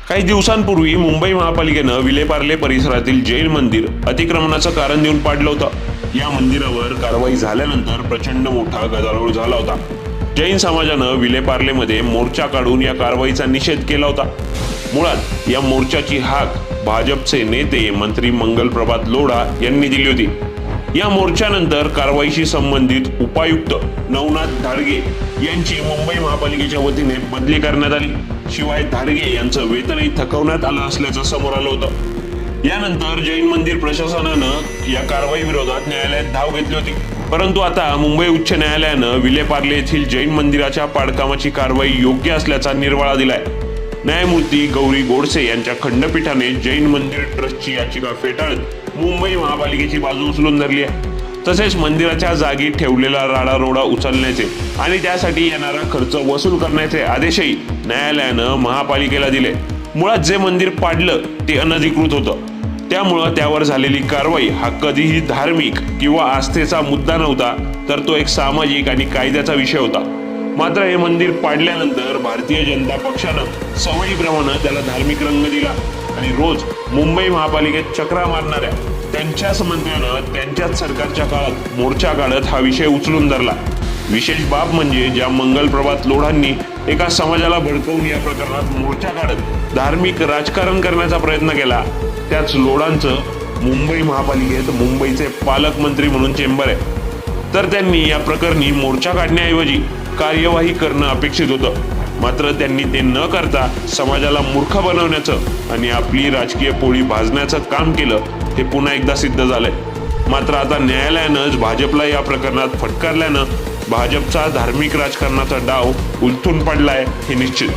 काही दिवसांपूर्वी मुंबई महापालिकेनं विलेपार्ले परिसरातील जैन मंदिर अतिक्रमणाचं कारण देऊन पाडलं होतं। या मंदिरावर कारवाई झाल्यानंतर प्रचंड मोठा गदारोळ झाला होता। जैन समाजानं विलेपार्लेमध्ये मोर्चा काढून या कारवाईचा निषेध केला होता। मुळात या मोर्चाची हाक भाजपचे नेते मंत्री मंगल प्रभात लोढा यांनी दिली होती। या मोर्चानंतर कारवाईशी संबंधित उपायुक्त नवनाथ धाडगे यांची मुंबई महापालिकेच्या वतीने बदली करण्यात आली। शिवाय धाडगे यांचं वेतनही थकवण्यात आलं असल्याचं समोर आलं होतं। यानंतर जैन मंदिर प्रशासनानं या कारवाई विरोधात न्यायालयात धाव घेतली होती। परंतु आता मुंबई उच्च न्यायालयानं विलेपार्ले येथील जैन मंदिराच्या पाडकामाची कारवाई योग्य असल्याचा निर्वाळा दिलाय। न्यायमूर्ती गौरी गोडसे यांच्या खंडपीठाने जैन मंदिर ट्रस्टची याचिका फेटाळत मुंबई महापालिकेची बाजू उचलून धरली आहे। तसेच मंदिराच्या जागी ठेवलेला राडारोडा उचलण्याचे आणि त्यासाठी येणारा खर्च वसूल करण्याचे आदेशही न्यायालयानं महापालिकेला दिले। मुळात जे मंदिर पाडलं ते अनधिकृत होतं, त्यामुळं त्यावर झालेली कारवाई हा कधीही धार्मिक किंवा आस्थेचा मुद्दा नव्हता, तर तो एक सामाजिक आणि कायद्याचा विषय होता। मात्र हे मंदिर पाडल्यानंतर भारतीय जनता पक्षानं सवयीप्रमाणे त्याला धार्मिक रंग दिला आणि रोज मुंबई महापालिकेत चक्रा मारणाऱ्या त्यांच्याच मंत्र्यानं त्यांच्याच सरकारच्या काळात मोर्चा काढत हा विषय उचलून धरला। विशेष बाब म्हणजे ज्या मंगल प्रभात लोढांनी एका समाजाला भडकवून या प्रकरणात मोर्चा काढत धार्मिक राजकारण करण्याचा प्रयत्न केला, त्याच लोढांचं मुंबई महापालिकेत मुंबईचे पालकमंत्री म्हणून चेंबर आहे। तर त्यांनी या प्रकरणी मोर्चा काढण्याऐवजी कार्यवाही करणं अपेक्षित होतं। मात्र त्यांनी ते न करता समाजाला मूर्ख बनवण्याचं आणि आपली राजकीय पोळी भाजण्याचं काम केलं, हे पुन्हा एकदा सिद्ध झालंय। मात्र आता न्यायालयानं भाजपला या प्रकरणात फटकारल्यानं भाजपचा धार्मिक राजकारणाचा डाव उलथून पडलाय हे निश्चित।